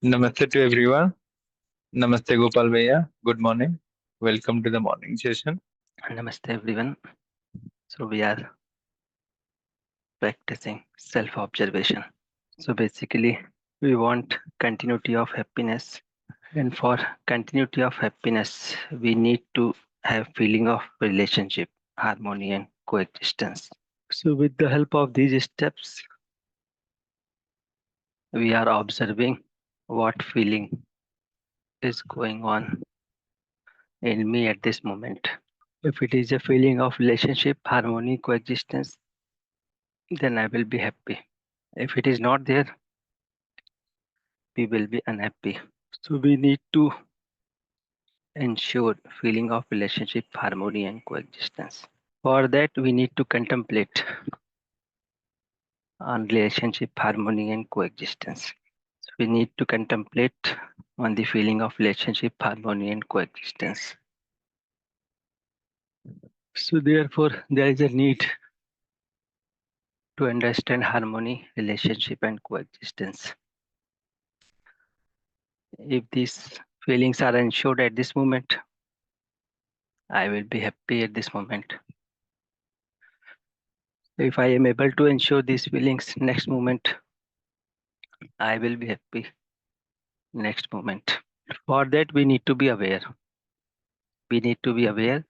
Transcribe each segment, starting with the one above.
Namaste to everyone. Namaste Gopal Bhaiya. Good morning. Welcome to the morning session. Namaste everyone. So we are practicing self-observation. So basically we want continuity of happiness, and for continuity of happiness we need to have feeling of relationship, harmony and coexistence. So with the help of these steps we are observing what feeling is going on in me at this moment. If it is a feeling of relationship, harmony, coexistence, then I will be happy. If it is not there, we will be unhappy. So we need to ensure feeling of relationship, harmony and coexistence. For that we need to contemplate on relationship, harmony and coexistence. So we need to contemplate on the feeling of relationship, harmony and coexistence. So therefore there is a need to understand harmony, relationship and coexistence. If these feelings are ensured at this moment, I will be happy at this moment. If I am able to ensure these feelings next moment, I will be happy next moment. For that, we need to be aware. We need to be aware.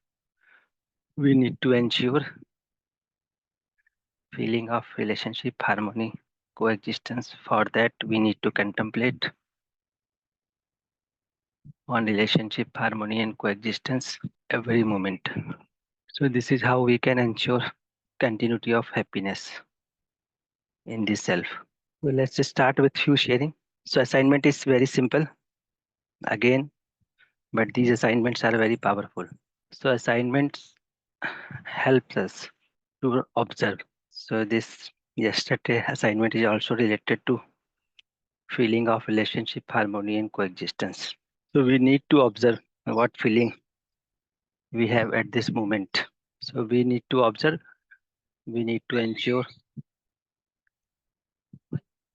We need to ensure feeling of relationship, harmony, coexistence. For that, we need to contemplate on relationship, harmony, and coexistence every moment. So this is how we can ensure continuity of happiness in this self. Well, let's just start with few sharing. So assignment is very simple again, but these assignments are very powerful. So assignments helps us to observe. So this yesterday assignment is also related to feeling of relationship, harmony and coexistence. So we need to observe what feeling we have at this moment. So we need to observe, we need to ensure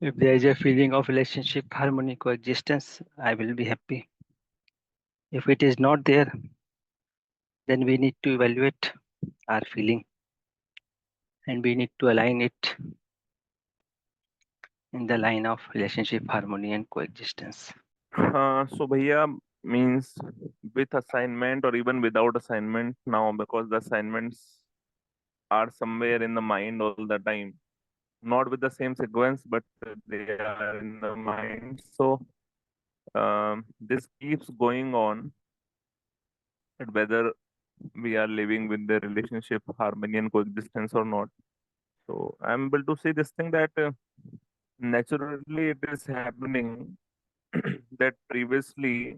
if there is a feeling of relationship, harmony, coexistence, I will be happy. If it is not there, then we need to evaluate our feeling and we need to align it in the line of relationship, harmony and coexistence. So bhaiya means with assignment or even without assignment now, because the assignments are somewhere in the mind all the time, not with the same sequence, but they are in the mind. So this keeps going on, that whether we are living with the relationship, harmony and coexistence or not. So I'm able to see this thing that naturally it is happening that previously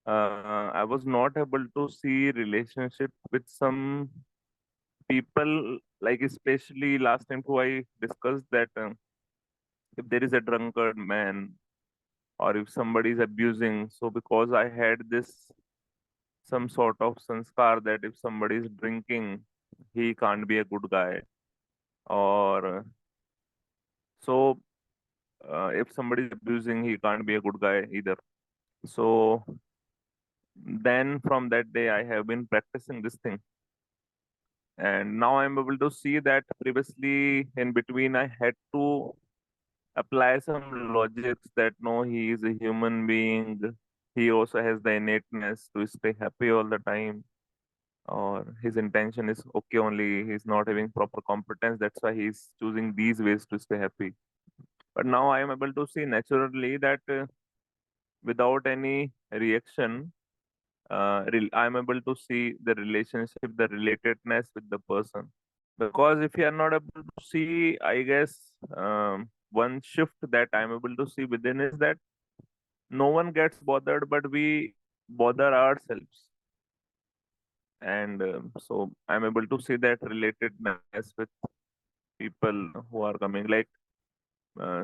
I was not able to see relationship with some people, like especially last time too I discussed that if there is a drunkard man or if somebody is abusing, so because I had this some sort of sanskar that if somebody is drinking, he can't be a good guy, or so if somebody is abusing, he can't be a good guy either. So then from that day I have been practicing this thing, and now I'm able to see that previously in between I had to apply some logics that no, he is a human being, he also has the innateness to stay happy all the time, or his intention is okay only, he's not having proper competence, that's why he's choosing these ways to stay happy. But now I am able to see naturally that without any reaction, I'm able to see the relationship, the relatedness with the person. Because if you are not able to see, I guess one shift that I'm able to see within is that no one gets bothered, but we bother ourselves. And so I'm able to see that relatedness with people who are coming. Like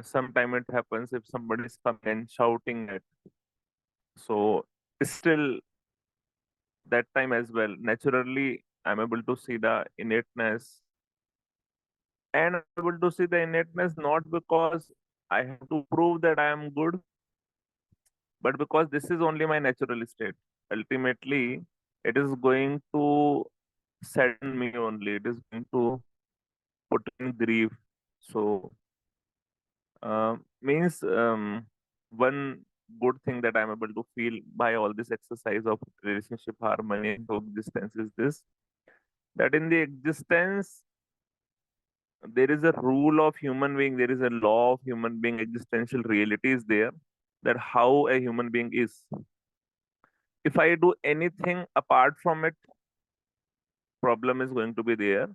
sometime it happens if somebody is coming and shouting at, so still that time as well, naturally I'm able to see the innateness, and I'm able to see the innateness not because I have to prove that I am good, but because this is only my natural state, ultimately it is going to sadden me only. It is going to put me in grief. So means one good thing that I'm able to feel by all this exercise of relationship harmony and coexistence is this, that in the existence there is a rule of human being, there is a law of human being, existential reality is there, that how a human being is. If I do anything apart from it, problem is going to be there.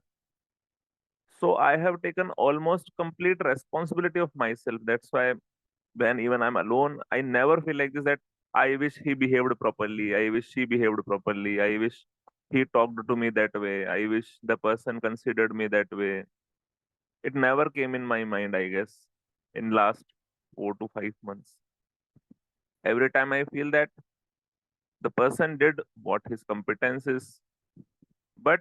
So I have taken almost complete responsibility of myself. That's why when even I'm alone, I never feel like this, that I wish he behaved properly, I wish she behaved properly, I wish he talked to me that way, I wish the person considered me that way. It never came in my mind, I guess, in last 4 to 5 months. Every time I feel that the person did what his competence is, but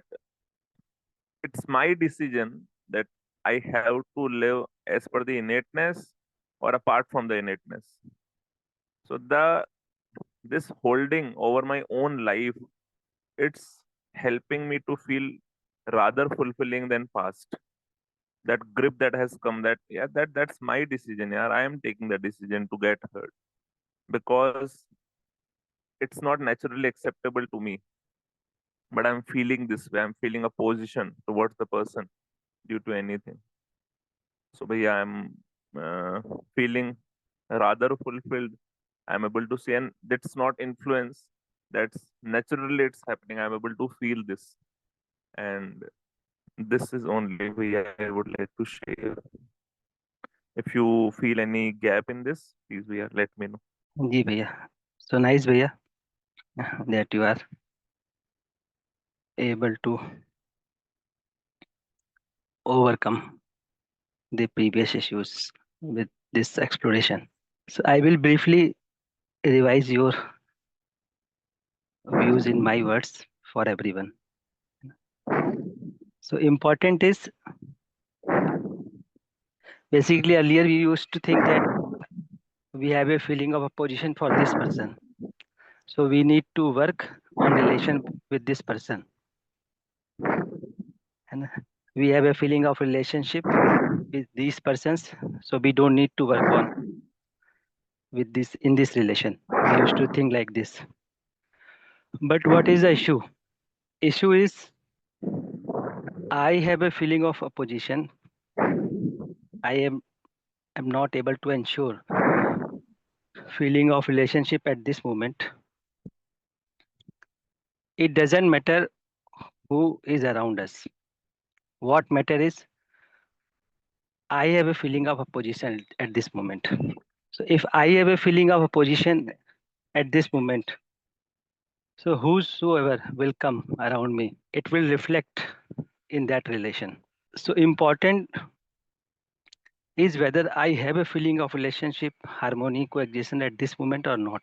it's my decision that I have to live as per the innateness or apart from the innateness. So the this holding over my own life, it's helping me to feel rather fulfilling than past. That grip that has come, that yeah, that's my decision. Yeah, I am taking the decision to get hurt because it's not naturally acceptable to me. But I'm feeling this way. I'm feeling a position towards the person due to anything. So, but yeah, I'm feeling rather fulfilled. I'm able to see, and that's not influence. That's naturally it's happening. I'm able to feel this, and this is only way I would like to share. If you feel any gap in this, please, Via, let me know. जी भैया. So nice भैया that you are able to overcome the previous issues with this exploration. So I will briefly revise your views in my words for everyone. So important is, basically earlier we used to think that we have a feeling of opposition for this person. So we need to work on relation with this person. And we have a feeling of relationship with these persons. So we don't need to work on with this in this relation. We used to think like this. But what is the issue? Issue is I have a feeling of opposition. I am not able to ensure feeling of relationship at this moment. It doesn't matter who is around us. What matter is I have a feeling of opposition at this moment. So if I have a feeling of opposition at this moment, so whosoever will come around me, it will reflect in that relation. So important is whether I have a feeling of relationship, harmony, coexistence at this moment or not.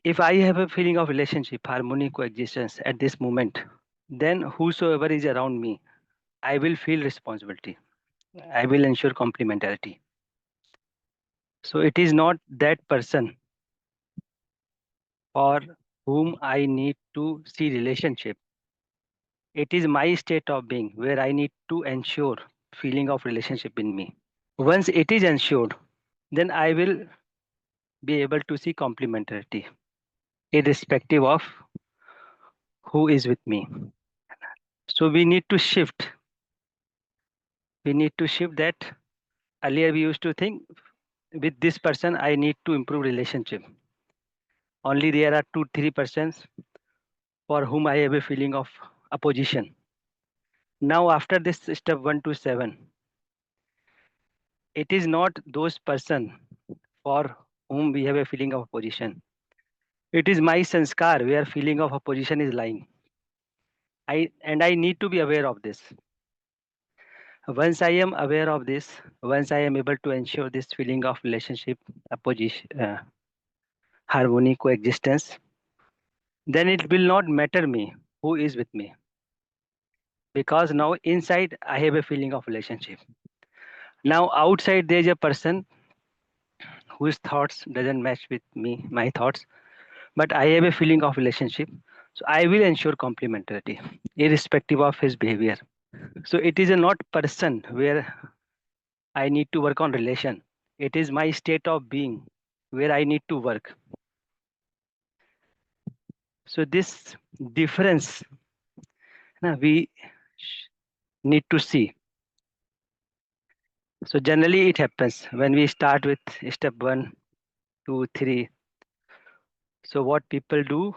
If I have a feeling of relationship, harmony, coexistence at this moment, then whosoever is around me, I will feel responsibility. I will ensure complementarity. So it is not that person for whom I need to see relationship. It is my state of being where I need to ensure feeling of relationship in me. Once it is ensured, then I will be able to see complementarity, irrespective of who is with me. So we need to shift. We need to shift that. Earlier we used to think with this person I need to improve relationship. Only there are 2-3 persons for whom I have a feeling of opposition. Now after this step 1 to 7, it is not those person for whom we have a feeling of opposition. It is my sanskar where feeling of opposition is lying. I need to be aware of this. Once I am aware of this, once I am able to ensure this feeling of relationship, opposition, harmony, coexistence, then it will not matter me who is with me. Because now inside I have a feeling of relationship. Now outside there is a person whose thoughts doesn't match with me, my thoughts, but I have a feeling of relationship. So I will ensure complementarity, irrespective of his behavior. So it is a not person where I need to work on relation. It is my state of being where I need to work. So this difference we need to see. So generally it happens when we start with step 1, 2, 3. So what people do,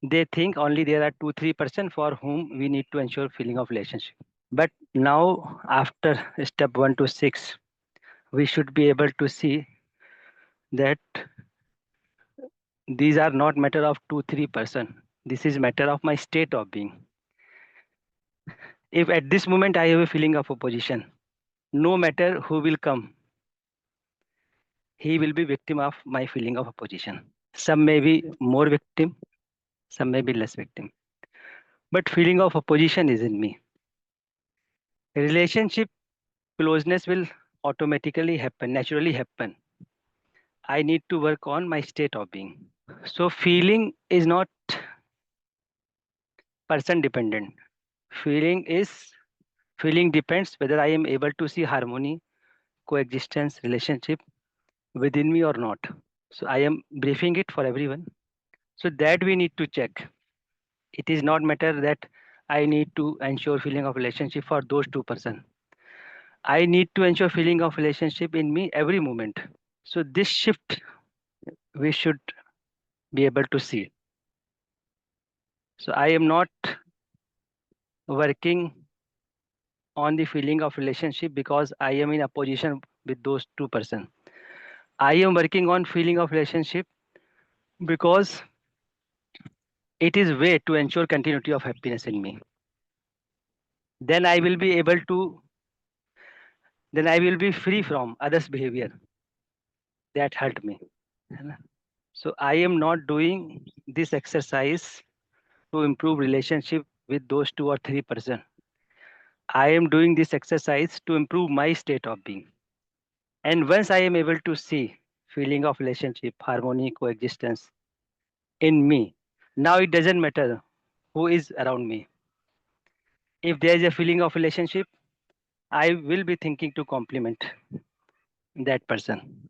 they think only there are 2-3% for whom we need to ensure feeling of relationship. But now after step 1 to 6, we should be able to see that these are not matter of 2-3%. This is matter of my state of being. If at this moment I have a feeling of opposition, no matter who will come, he will be victim of my feeling of opposition. Some may be more victim, some may be less victim. But feeling of opposition is in me. Relationship closeness will automatically happen, naturally happen. I need to work on my state of being. So feeling is not person dependent. Feeling depends whether I am able to see harmony, coexistence, relationship within me or not. So I am briefing it for everyone. So that we need to check. It is not matter that I need to ensure feeling of relationship for those 2%. I need to ensure feeling of relationship in me every moment. So this shift we should be able to see. So I am not working on the feeling of relationship because I am in opposition with those 2%. I am working on feeling of relationship because it is way to ensure continuity of happiness in me. Then I will be able to, then I will be free from others' behavior that hurt me. So I am not doing this exercise to improve relationship with those 2 or 3%. I am doing this exercise to improve my state of being. And once I am able to see feeling of relationship, harmony, coexistence in me, now it doesn't matter who is around me. If there is a feeling of relationship, I will be thinking to compliment that person.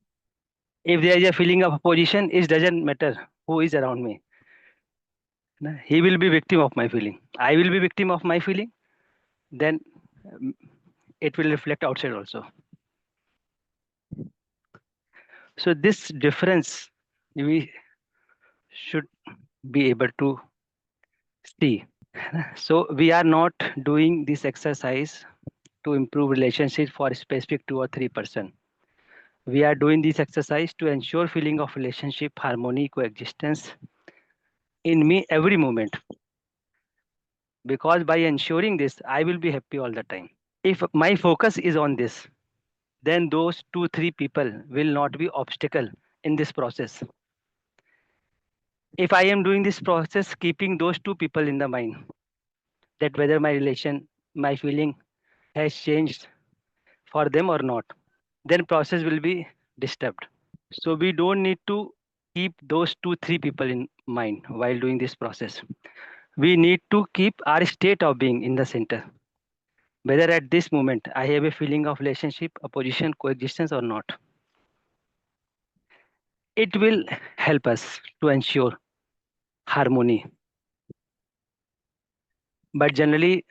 If there is a feeling of opposition, it doesn't matter who is around me. He will be victim of my feeling. I will be victim of my feeling. Then it will reflect outside also. So this difference we should be able to see. So we are not doing this exercise to improve relationship for specific 2 or 3%. We are doing this exercise to ensure feeling of relationship, harmony, coexistence in me every moment. Because by ensuring this, I will be happy all the time. If my focus is on this, then those 2-3 people will not be obstacle in this process. If I am doing this process, keeping those 2 people in the mind, that whether my feeling has changed for them or not, then process will be disturbed. So we don't need to keep those 2-3 people in mind while doing this process. We need to keep our state of being in the center. Whether at this moment I have a feeling of relationship, opposition, coexistence or not. It will help us to ensure harmony. But generally,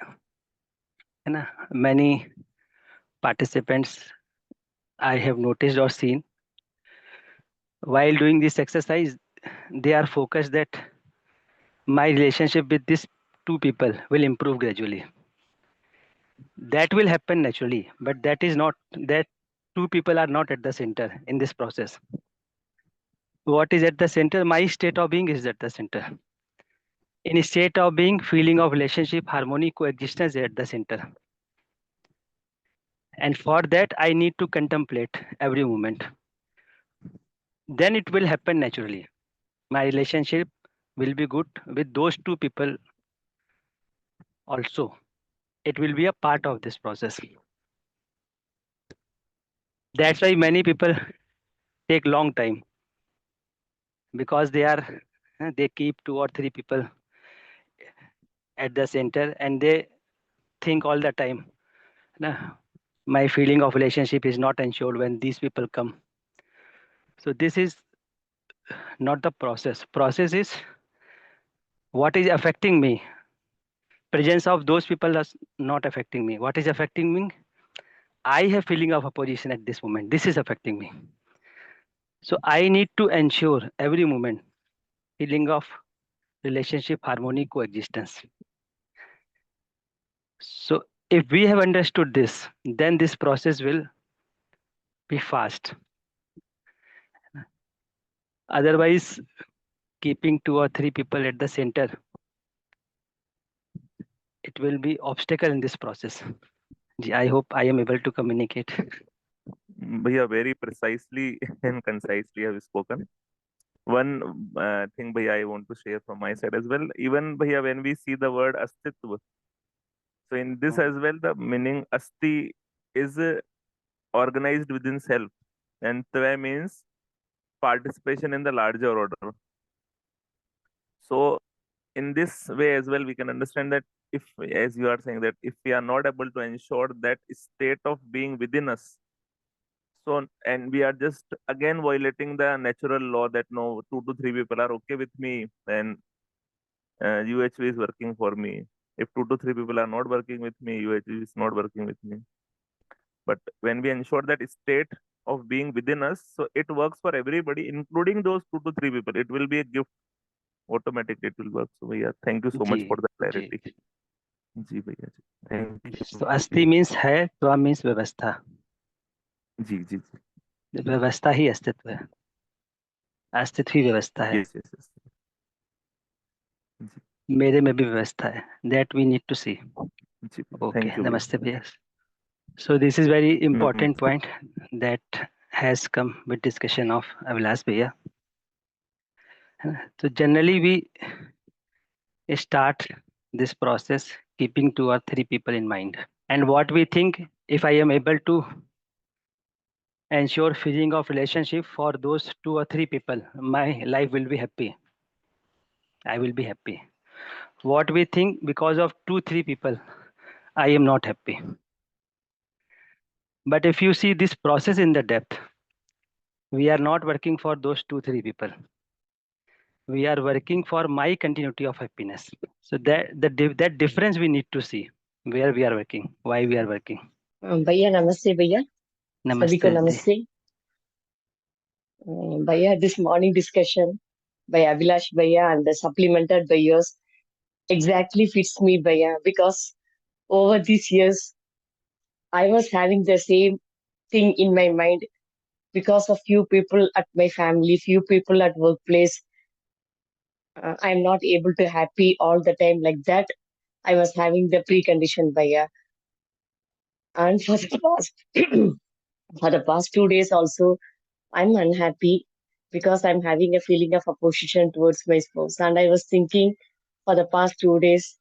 many participants I have noticed or seen while doing this exercise, they are focused that my relationship with these 2 people will improve gradually. That will happen naturally, but that is not that 2 people are not at the center in this process. What is at the center? My state of being is at the center. In a state of being, feeling of relationship, harmony, coexistence is at the center. And for that, I need to contemplate every moment. Then it will happen naturally. My relationship will be good with those 2 people also. It will be a part of this process. That's why many people take long time because they keep 2 or 3 people at the center and they think all the time, "Nah, my feeling of relationship is not ensured when these people come." So this is not the process. Process is what is affecting me. Presence of those people is not affecting me. What is affecting me? I have feeling of opposition at this moment. This is affecting me. So I need to ensure every moment feeling of relationship, harmony, coexistence. So if we have understood this, then this process will be fast. Otherwise, keeping 2 or 3 people at the center, it will be obstacle in this process. I hope I am able to communicate. Bhaiya, very precisely and concisely have spoken. One thing, Bhaiya, I want to share from my side as well. Even, Bhaiya, when we see the word astitva, so in this as well, the meaning asti is organized within self, and tva means participation in the larger order. So, in this way as well, we can understand that if, as you are saying, that if we are not able to ensure that state of being within us, so, and we are just again violating the natural law that no, 2 to 3 people are okay with me, then UHV is working for me. If 2 to 3 people are not working with me, UHV is not working with me. But when we ensure that state of being within us, so it works for everybody, including those 2 to 3 people. It will be a gift. Automatically, it will work. So, yeah, thank you so much ji for the ji clarity. जी भैया जी, thank So you अस्थि भैया। means है, त्वा means व्यवस्था. जी जी जी, व्यवस्था ही अस्तित्व है. अस्तित्व ही व्यवस्था है. yes yes yes, जी मेरे में भी व्यवस्था है. That we need to see. जी भैया, Okay, thank you भैया। नमस्ते भैया. So this is very important hmm, point that has come with discussion of Avilas भैया. So generally we start this process keeping 2 or 3 people in mind. And what we think, if I am able to ensure feeling of relationship for those 2 or 3 people, my life will be happy. I will be happy. What we think, because of 2 3 people, I am not happy. But if you see this process in the depth, we are not working for those 2 3 people. We are working for my continuity of happiness. So that difference we need to see, where we are working, why we are working. भैया नमस्ते भैया, सभी को Namaste जी. नमस्ते। भैया, this morning discussion by Abhilash भैया and the supplemented by yours exactly fits me भैया, because over these years I was having the same thing in my mind because of few people at my family, few people at workplace. I'm not able to happy all the time like that. I was having the precondition भैया, and for the past for the past 2 days also I'm unhappy because I'm having a feeling of opposition towards my spouse. And I was thinking for the past 2 days,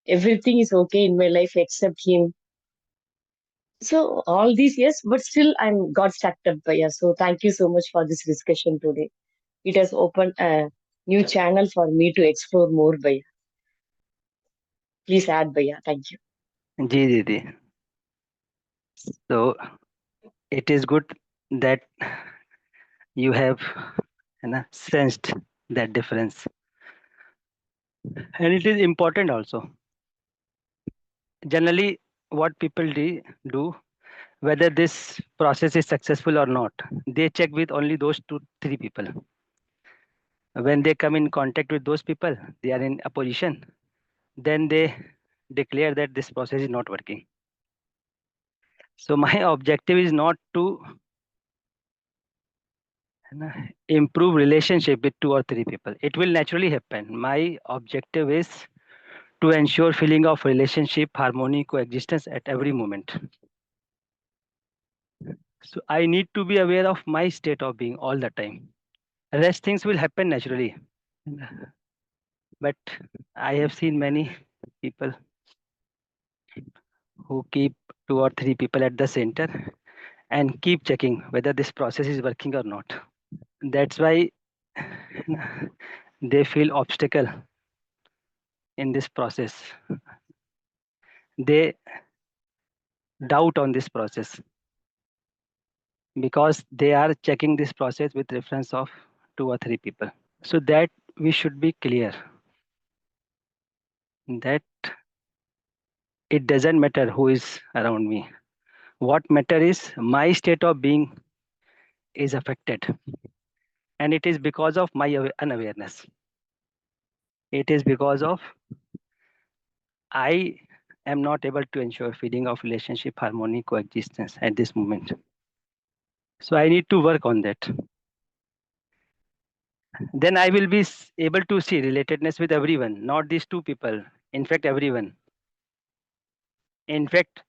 everything is okay in my life except him. So all these years, but still I'm got stuck up Bhaiya. So thank you so much for this discussion today. It has opened a new channel for me to explore more Bhaiya. Please add Bhaiya. Thank you. जी दीदी. So it is good that you have sensed that difference, and it is important also. Generally, what people do, whether this process is successful or not, they check with only those 2 3 people. When they come in contact with those people, they are in opposition, then they declare that this process is not working. So my objective is not to improve relationship with 2 or 3 people. It will naturally happen. My objective is to ensure feeling of relationship, harmony, coexistence at every moment. So I need to be aware of my state of being all the time. Rest things will happen naturally. But I have seen many people who keep 2 or 3 people at the center and keep checking whether this process is working or not. That's why they feel obstacle in this process. They doubt on this process because they are checking this process with reference of 2 or 3 people. So that we should be clear that it doesn't matter who is around me. What matter is my state of being is affected, and it is because of my unawareness. It is because of I am not able to ensure feeling of relationship, harmony, coexistence at this moment. So I need to work on that. Then I will be able to see relatedness with everyone, not these 2 people. In fact, everyone. In fact,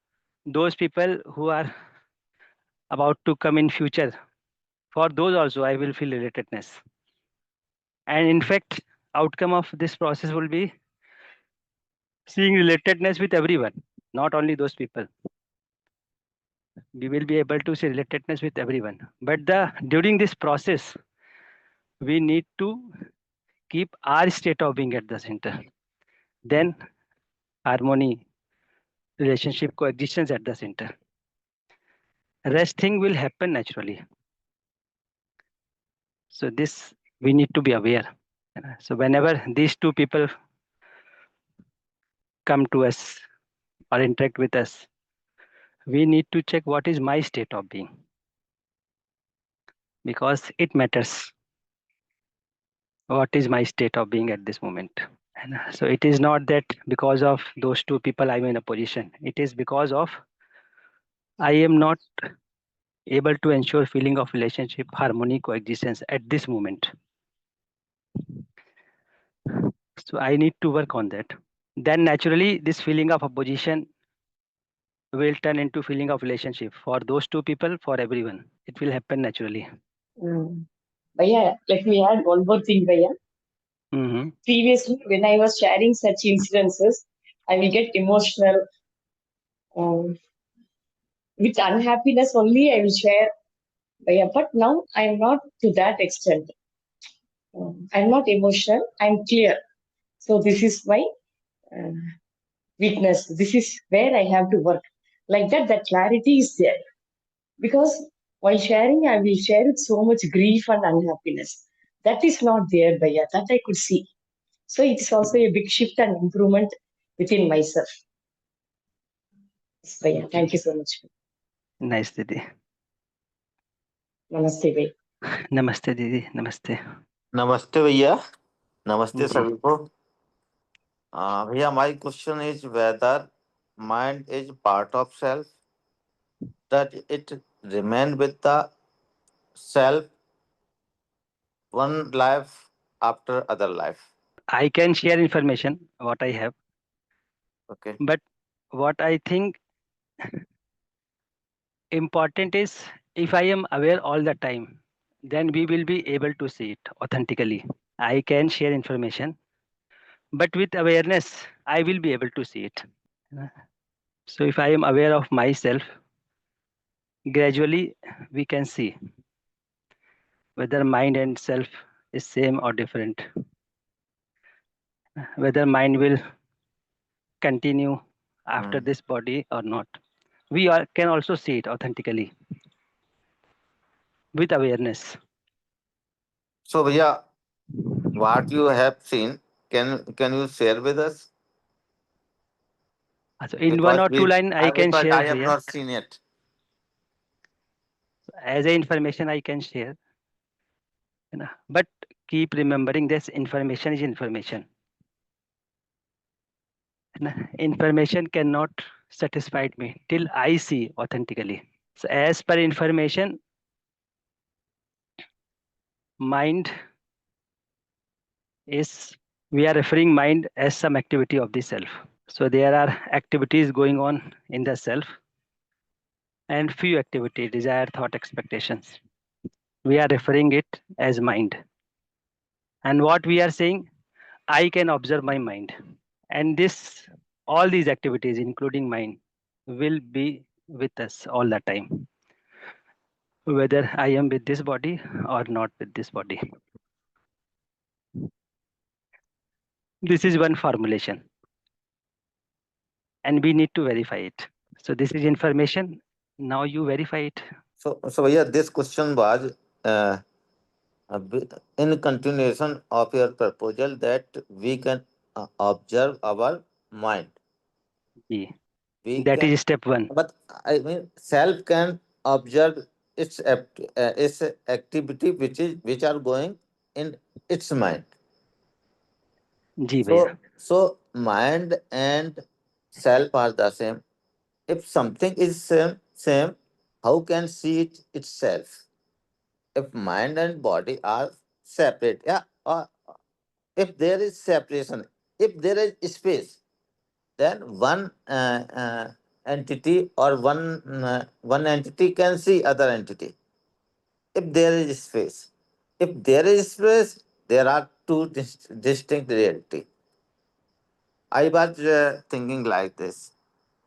those people who are about to come in future, for those also I will feel relatedness. And in fact, outcome of this process will be seeing relatedness with everyone, not only those people. We will be able to see relatedness with everyone. But during this process, we need to keep our state of being at the center. Then harmony, relationship, coexistence at the center. Rest thing will happen naturally. So this we need to be aware. So whenever these 2 people come to us or interact with us, we need to check what is my state of being, because it matters. What is my state of being at this moment? And so it is not that because of those 2 people I'm in a position. It is because of I am not able to ensure feeling of relationship, harmony, coexistence at this moment. So I need to work on that. Then naturally this feeling of opposition will turn into feeling of relationship for those 2 people, for everyone. It will happen naturally. Bhaiya, let me add one more thing, Bhaiya. Mm-hmm. Previously, when I was sharing such incidences, I will get emotional. With unhappiness only, I will share. Bhaiya. But now I am not to that extent. I'm not emotional. I'm clear. So this is my uh, weakness. This is where I have to work. Like that, that clarity is there. Because while sharing, I will share with so much grief and unhappiness. That is not there, Bhaiya. That I could see. So it is also a big shift and improvement within myself. Yes, Bhaiya. Thank you so much. Nice, Didi. Namaste, Bhaiya. Namaste, Didi. Namaste. नमस्ते भैया नमस्ते जी. सभी को भैया my question is whether mind is part of self that it remain with the self one life after other life I can share information, what I have. Okay But what I think important is if I am aware all the time, then we will be able to see it authentically. I can share information, but with awareness, I will be able to see it. So if I am aware of myself, gradually we can see whether mind and self is same or different, whether mind will continue after this body or not. We can also see it authentically with awareness. सो भैया what you have seen can you share with us So in 1 or 2 line, I can because share I have here. not seen it. As a information I can share. But keep remembering this information is information. Information cannot satisfy me till I see authentically. So as per information, mind is, we are referring mind as some activity of the self. So there are activities going on in the self and few activity, desire, thought, expectations. We are referring it as mind. And what we are saying, I can observe my mind. And this, all these activities, including mind, will be with us all the time. whether I am with this body or not with this body. This is one formulation, and we need to verify it. So this is information. Now you verify it. So yeah, this question was uh, in continuation of your proposal that we can observe our mind. Yeah. We That can, is step one. but I mean, self can observe its activity which are going in its mind. जी भैया. So mind and self are the same. If something is same, how can see it itself? If mind and body are separate, yeah, or if there is separation, if there is space, then one entity or one entity can see other entity. If there is space, if there is space, there are two distinct reality. I was thinking like this: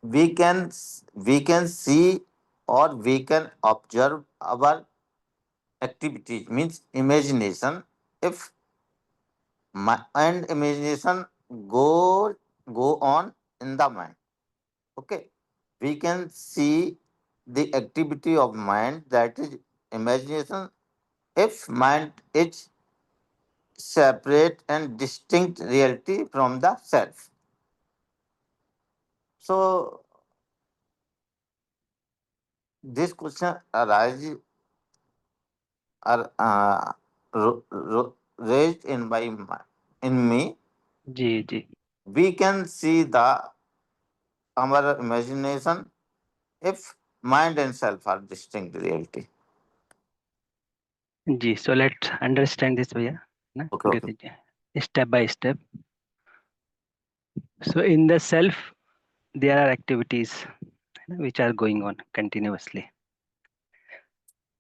we can see or we can observe our activity means imagination. If and imagination go on in the mind, okay, we can see the activity of mind, that is imagination, if mind is separate and distinct reality from the self. So this question arises are raised in me. Ji ji. We can see the our imagination if mind and self are distinct reality. Ji. So let's understand this भैया. ना Okay, okay. step by step. So in the self, there are activities which are going on continuously.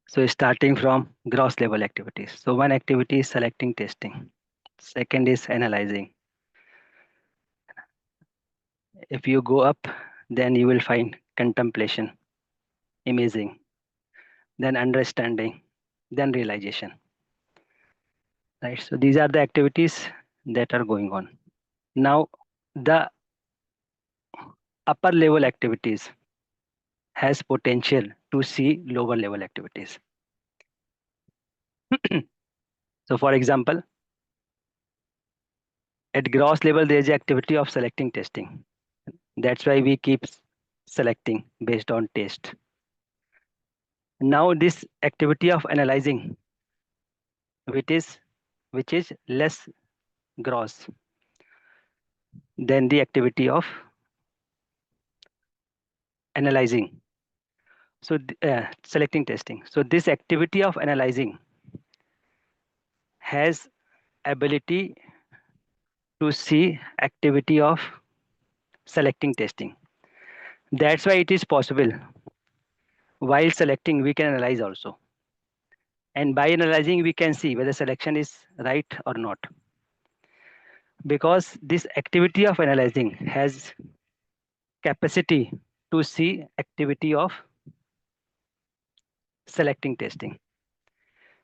So starting from gross level activities. So one activity is selecting testing. Second is analyzing. If you go up, then you will find contemplation, imaging, then understanding, then realization. Right. So these are the activities that are going on. Now the upper level activities has potential to see lower level activities. So for example, at gross level, there is the activity of selecting testing. That's why we keep selecting based on taste. Now this activity of analyzing, which is less gross than the activity of analyzing. So selecting testing. So this activity of analyzing has ability to see activity of selecting testing. That's why it is possible. While selecting, we can analyze also. And by analyzing, we can see whether selection is right or not. Because this activity of analyzing has capacity to see activity of selecting testing.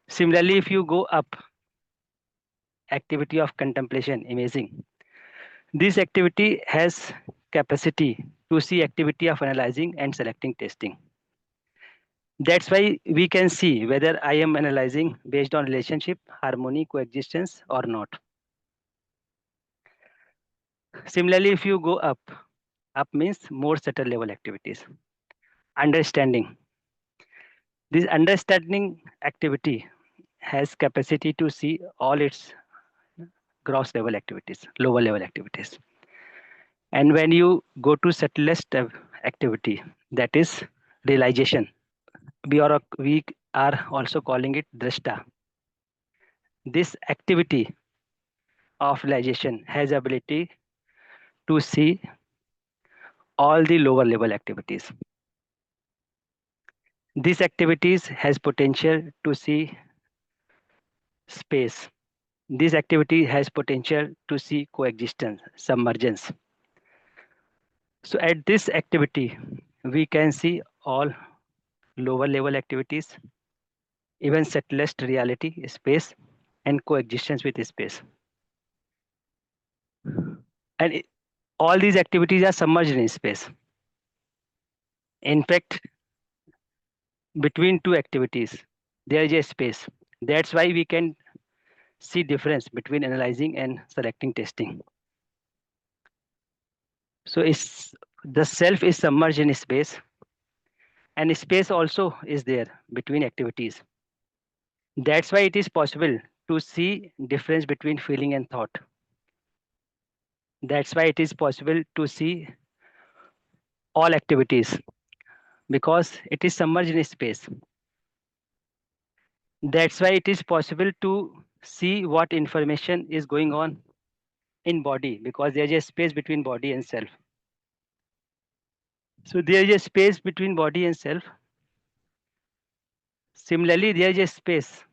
Similarly, if you go up, activity of contemplation, imaging, this activity has capacity to see activity of analyzing and selecting testing. That's why we can see whether I am analyzing based on relationship, harmony, coexistence or not. Similarly, if you go up means more subtle level activities. Understanding. This understanding activity has capacity to see all its gross level activities, lower level activities. And when you go to subtlest activity, that is realization. We are also calling it drashta. This activity of realization has ability to see all the lower level activities. These activities has potential to see space. This activity has potential to see coexistence, submergence. So at this activity, we can see all lower level activities even subtlest reality, space, and coexistence with space. And all these activities are submerged in space. In fact, between two activities, there is a space. That's why we can see difference between analyzing and selecting testing. So it's, the self is submerged in space, and space also is there between activities. That's why it is possible to see difference between feeling and thought. That's why it is possible to see all activities because it is submerged in space. That's why it is possible to see what information is going on in body because there is a space between body and self. So there is a space between body and self. Similarly, there is a space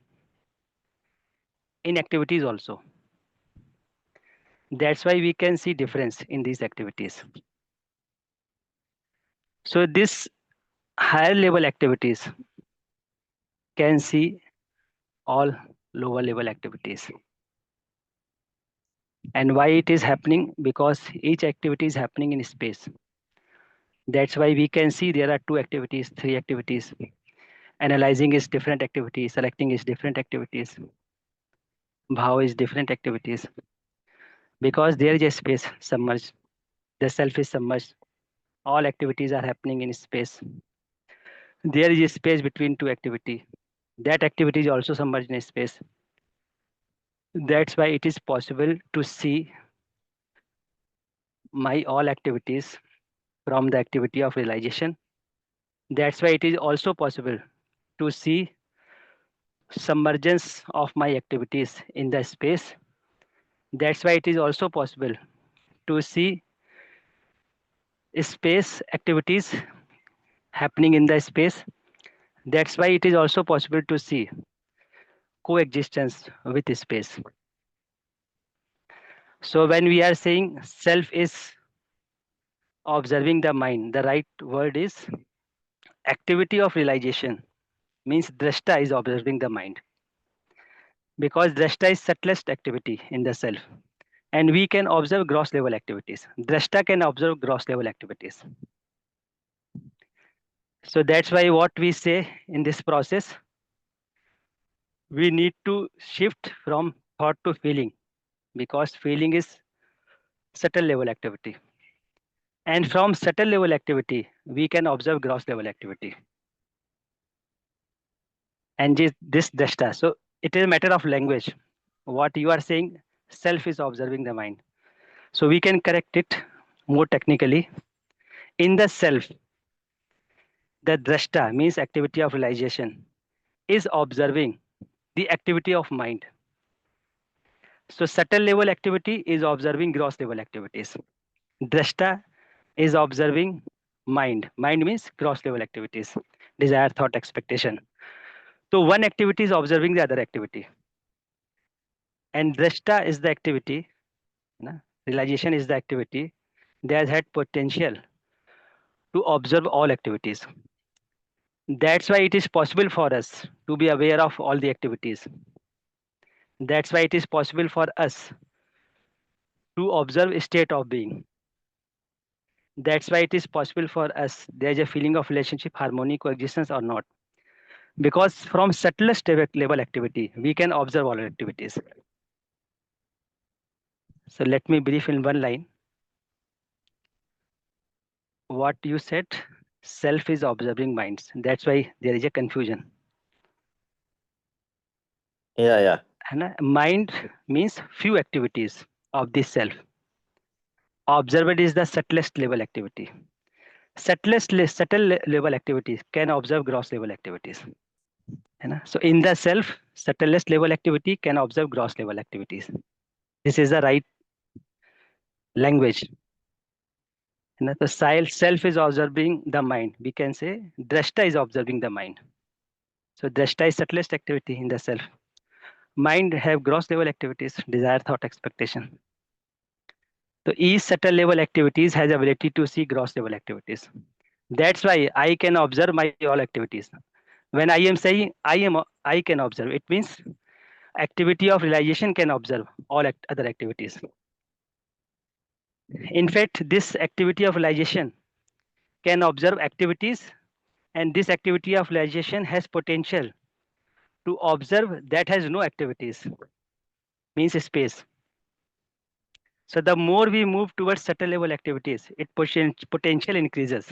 in activities also. That's why we can see difference in these activities. So this higher level activities can see all lower level activities. And why it is happening? Because each activity is happening in space. That's why we can see there are 2 activities, 3 activities. Analyzing is different activities, selecting is different activities, bhav is different activities. Because there is a space submerged, the self is submerged. All activities are happening in space. There is a space between 2 activity. That activity is also submerged in space. That's why it is possible to see my all activities from the activity of realization. That's why it is also possible to see submergence of my activities in the space. That's why it is also possible to see space activities happening in the space. That's why it is also possible to see coexistence with space. So when we are saying self is observing the mind, the right word is activity of realization, means drashta is observing the mind. Because drashta is subtlest activity in the self. And we can observe gross level activities. Drashta can observe gross level activities. So that's why what we say in this process, we need to shift from thought to feeling because feeling is subtle level activity. And from subtle level activity, we can observe gross level activity. And this drashta. So it is a matter of language. What you are saying, self is observing the mind. So we can correct it more technically. In the self, the drashta means activity of realization is observing the activity of mind. So subtle level activity is observing gross level activities. Drashta is observing mind. Mind means gross level activities, desire, thought, expectation. So one activity is observing the other activity. And drashta is the activity, realization is the activity that has had potential to observe all activities. That's why it is possible for us to be aware of all the activities. That's why it is possible for us to observe a state of being. That's why it is possible for us. There's a feeling of relationship, harmony, coexistence or not. Because from subtlest level activity, we can observe all activities. So let me brief in one line. What you said, self is observing minds. That's why there is a confusion. Yeah. And mind means few activities of this self. Observer is the subtlest level activity. Subtle level activities can observe gross level activities. So in the self, subtlest level activity can observe gross level activities. This is the right language. The self is observing the mind. We can say drashta is observing the mind. So drashta is subtlest activity in the self. Mind have gross level activities, desire, thought, expectation. So each subtle level activities has ability to see gross level activities. That's why I can observe my all activities. When I am saying I can observe, it means activity of realization can observe all other activities. In fact, this activity of realization can observe activities, and this activity of realization has potential to observe that has no activities, means space. So the more we move towards subtle level activities, it potential increases.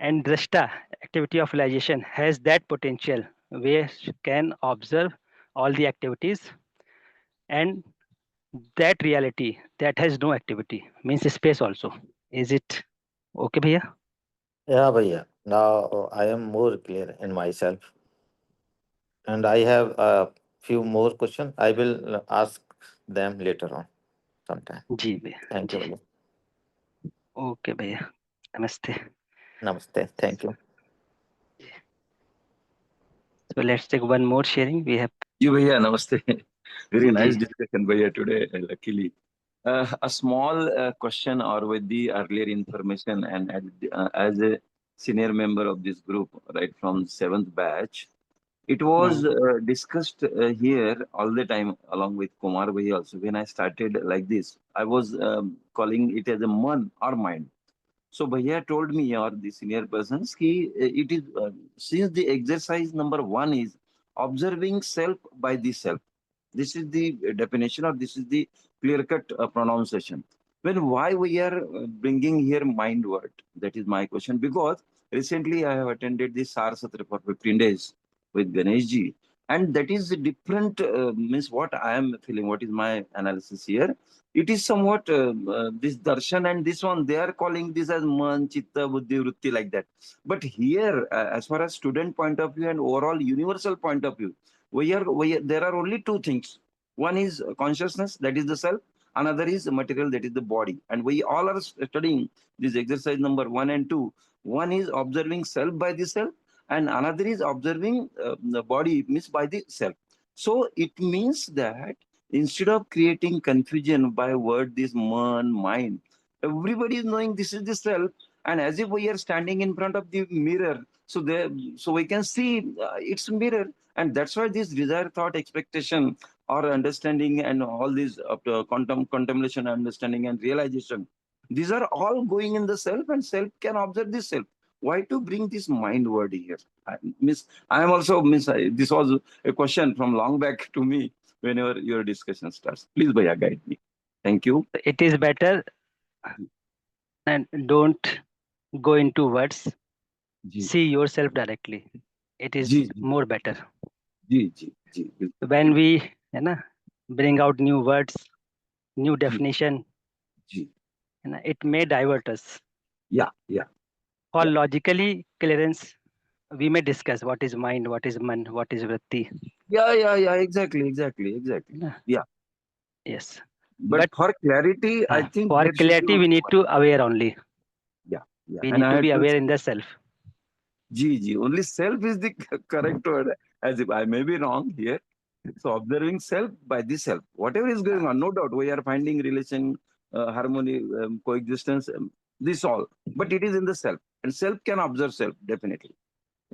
And drashta, activity of realization, has that potential where can observe all the activities, and that reality that has no activity means space also. Is it okay, bhaiya? Yeah, bhaiya. Now I am more clear in myself, and I have a few more questions. I will ask them later on sometime. जी भैया Thank you, जी. bhaiya. Okay भैया. Namaste. Namaste. Thank you. So let's take one more sharing. We have जी भैया नमस्ते very nice जी discussion भैया today luckily a small question or with the earlier information and as a senior member of this group right from 7th batch it was discussed here all the time along with Kumar bhai also when I started like this I was calling it as a man or mind. So Bhaiya told me or the senior persons ki it is since the exercise number one is observing self by the self. This is the definition or this is the clear-cut pronunciation. When why we are bringing here mind word? That is my question because recently I have attended the SAR Satra for 15 days with Ganesh ji. And that is a different, means what I am feeling, what is my analysis here. It is somewhat this darshan and this one, they are calling this as man, chitta, buddhi, vritti like that. But here, as far as student point of view and overall universal point of view, there are only two things. One is consciousness, that is the self. Another is material, that is the body. And we all are studying this exercise number 1 and 2. One is observing self by the self, and another is observing the body means by the self. So it means that instead of creating confusion by word this man, mind, everybody is knowing this is the self, and as if we are standing in front of the mirror, so we can see its mirror, and that's why this desire, thought, expectation, or understanding, and all these contemplation, understanding, and realization, these are all going in the self, and self can observe this self. Why to bring this mind word here? I am also this was a question from long back to me whenever your discussion starts. Please, Bhaiya, guide me. Thank you. it is better and don't go into words. Ji See yourself directly. It is ji ji more better. जी जी जी बिल्कुल When we है ना bring out new words, new जी definition, जी है ना, it may divert us. या For या logically clearance, we may discuss what is mind, what is man, what is vritti. या exactly है ना? yeah. Yes. But But for clarity, I think for there should be clarity, we only need one. to aware only. Yeah. We And need I to had be to aware in the self. G. Only self is the correct word, as if I may be wrong here. So observing self by the self, whatever is going on, no doubt we are finding relation, harmony, coexistence, this all. But it is in the self, and self can observe self definitely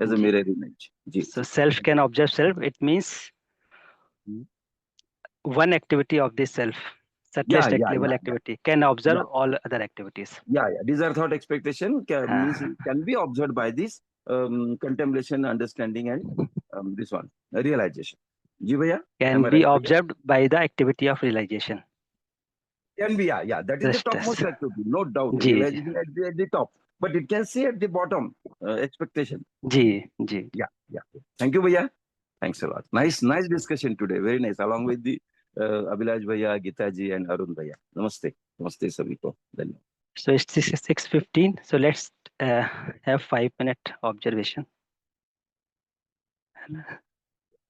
as a ji. mirror image. G. So self can observe self. It means Hmm. one activity of this self, Yeah, subtlest yeah, level yeah, activity, can yeah, observe all other activities. yeah. Desire, thought, expectation means हाँ, can be observed by this contemplation, understanding, and this one realization. Ji bhaiya, am can I be right? Bhaiya? observed by the activity of realization. Can be, yeah. That is the topmost Restless. activity, no doubt. Ji ji Realization at the top, but it can see at the bottom expectation. Ji ji. Yeah. Thank you, bhaiya. Thanks a lot. Nice discussion today. Very nice. Along with the Abhilash bhaiya, Gita ji, and Arun bhaiya. Namaste, sabhi ko. Dhanyawad. So it's 6:15. So let's have 5 minute observation.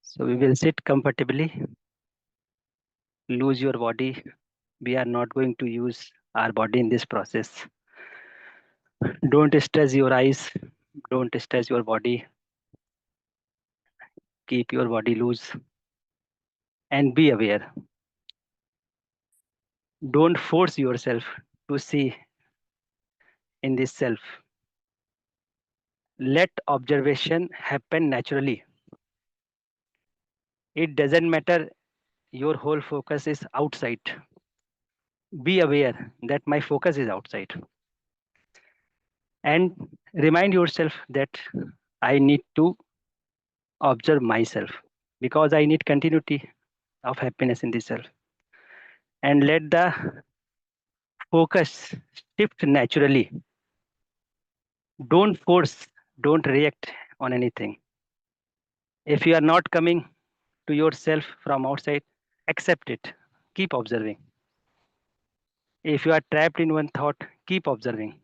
So we will sit comfortably. Lose your body. We are not going to use our body in this process. Don't stress your eyes. Don't stress your body. Keep your body loose and be aware. Don't force yourself to see in this self. Let observation happen naturally. It doesn't matter your whole focus is outside. Be aware that my focus is outside. And remind yourself that I need to observe myself because I need continuity of happiness in the self. And let the focus shift naturally. Don't force, don't react on anything. If you are not coming to yourself from outside, accept it. Keep observing. If you are trapped in one thought, keep observing.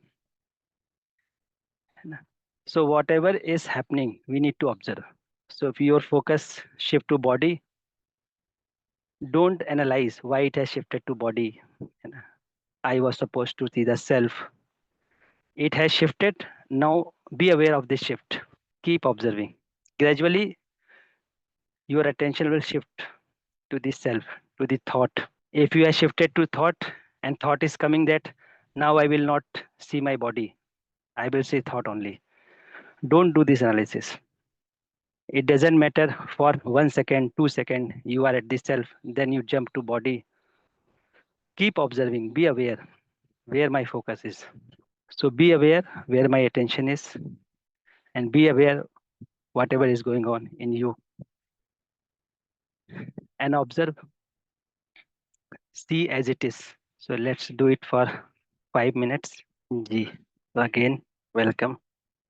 So whatever is happening, we need to observe. So if your focus shift to body, don't analyze why it has shifted to body. I was supposed to see the self. It has shifted. Now be aware of this shift. Keep observing. Gradually, your attention will shift to the self, to the thought. If you have shifted to thought and thought is coming that now I will not see my body, I will see thought only. Don't do this analysis. It doesn't matter for 1 second, 2 seconds, you are at the self, then you jump to body. Keep observing, be aware where my focus is. So be aware where my attention is and be aware whatever is going on in you. And observe, see as it is. So let's do it for 5 minutes. Ji. So again, welcome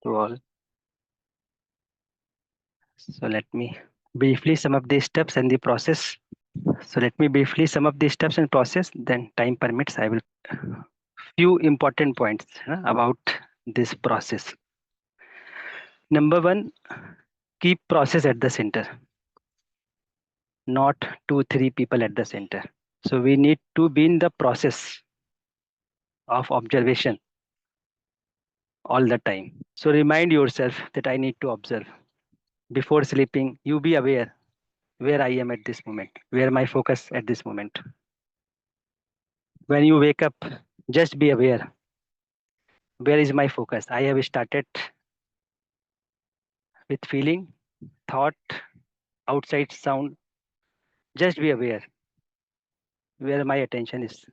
to all. So let me briefly sum up the steps and the process. So let me briefly sum up the steps and process. Then time permits, I will few important points about this process. Number one, keep process at the center, not 2-3 people at the center. So we need to be in the process of observation all the time. So remind yourself that I need to observe. Before sleeping, you be aware where I am at this moment, where my focus at this moment. When you wake up, just be aware. Where is my focus? I have started with feeling, thought, outside sound. Just be aware where my attention is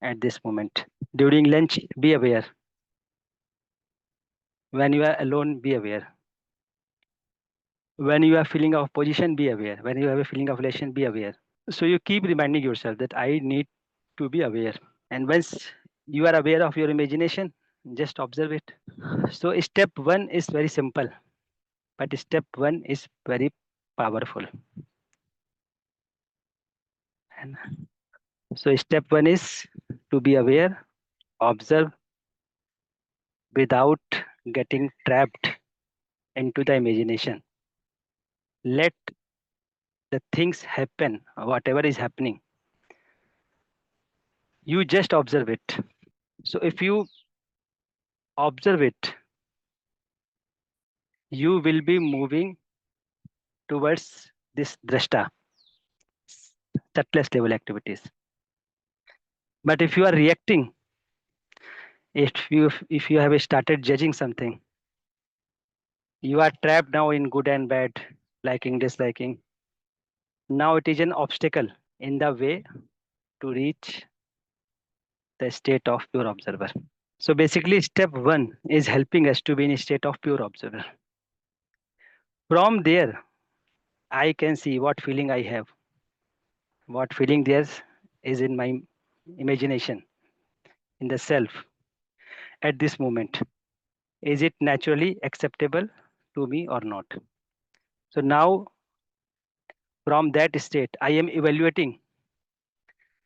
at this moment. During lunch, be aware. When you are alone, be aware. When you are feeling of position, be aware. When you have a feeling of relation, be aware. So you keep reminding yourself that I need to be aware. And once you are aware of your imagination, just observe it. So step one is very simple, but step one is very powerful. And so step one is to be aware, observe without getting trapped into the imagination. Let the things happen, whatever is happening. You just observe it. So if you observe it, you will be moving towards this drashta, subtlest level activities. But if you are reacting, if you have started judging something, you are trapped now in good and bad, liking, disliking. Now it is an obstacle in the way to reach the state of pure observer. So basically, step one is helping us to be in a state of pure observer. From there, I can see what feeling I have, what feeling there is in my imagination, in the self at this moment. Is it naturally acceptable to me or not? So now, from that state, I am evaluating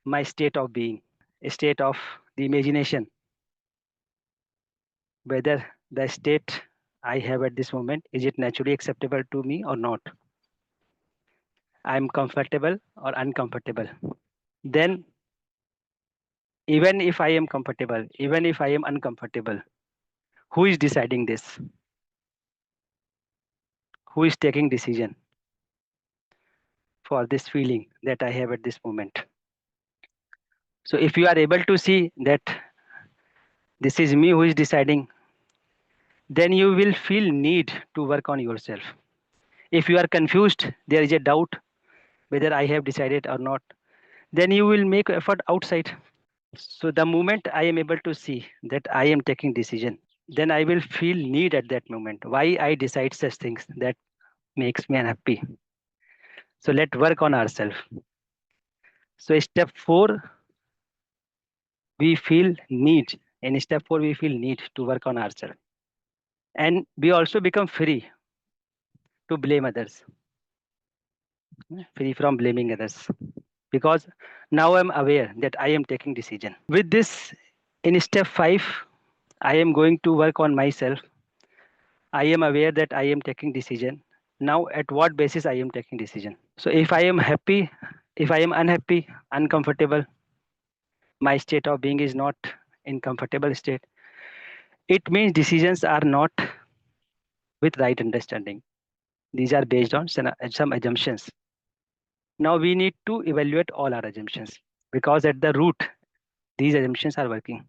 my state of being, a state of the imagination, whether the state I have at this moment, is it naturally acceptable to me or not? I'm comfortable or uncomfortable. Then, even if I am comfortable, even if I am uncomfortable, who is deciding this? Who is taking decision for this feeling that I have at this moment? So if you are able to see that this is me who is deciding then you will feel need to work on yourself. If you are confused, there is a doubt whether I have decided or not, then you will make effort outside. So the moment I am able to see that I am taking decision, then I will feel need at that moment. Why I decide such things that makes me unhappy. So let's work on ourselves. So step 4, we feel need. In step 4, we feel need to work on ourselves. And we also become free to blame others, free from blaming others. Because now I'm aware that I am taking decision. With this, in step 5, I am going to work on myself. I am aware that I am taking decision. Now at what basis I am taking decision? So if I am happy, if I am unhappy, uncomfortable, my state of being is not in comfortable state, it means decisions are not with right understanding. These are based on some assumptions. Now we need to evaluate all our assumptions because at the root, these assumptions are working.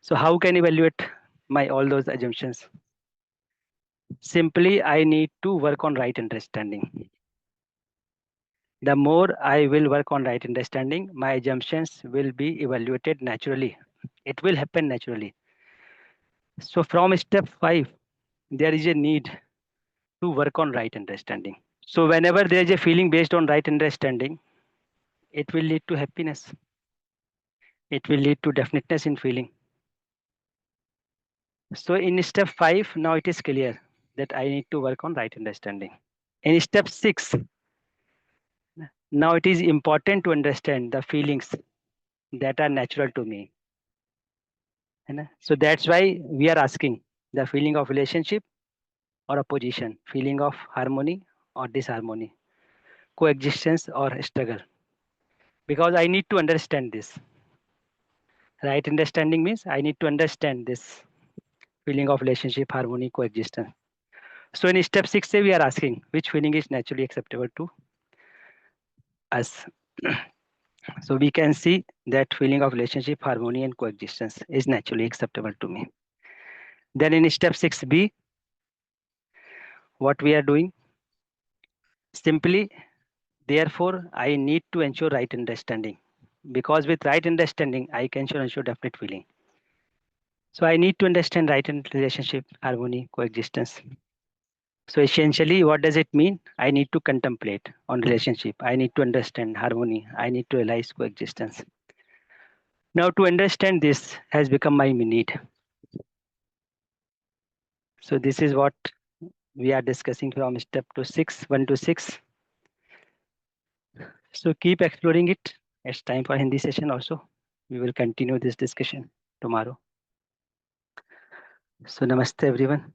So how can I evaluate my all those assumptions? Simply, I need to work on right understanding. The more I will work on right understanding, my assumptions will be evaluated naturally. It will happen naturally. So from step 5, there is a need to work on right understanding. So whenever there is a feeling based on right understanding, it will lead to happiness. It will lead to definiteness in feeling. So in step 5, now it is clear that I need to work on right understanding. In step 6, now it is important to understand the feelings that are natural to me. So that's why we are asking the feeling of relationship or opposition, feeling of harmony or disharmony, coexistence or struggle. Because I need to understand this. Right understanding means I need to understand this feeling of relationship, harmony, coexistence. So in step 6, we are asking which feeling is naturally acceptable to us. So we can see that feeling of relationship, harmony, and coexistence is naturally acceptable to me. Then in step 6b, what we are doing? Simply, therefore, I need to ensure right understanding. Because with right understanding, I can ensure definite feeling. So I need to understand right in relationship, harmony, coexistence. So essentially, what does it mean? I need to contemplate on relationship. I need to understand harmony. I need to realize coexistence. Now to understand this has become my need. So this is what we are discussing from step to 6, 1 to 6. So keep exploring it. It's time for Hindi session also. We will continue this discussion tomorrow. So namaste everyone.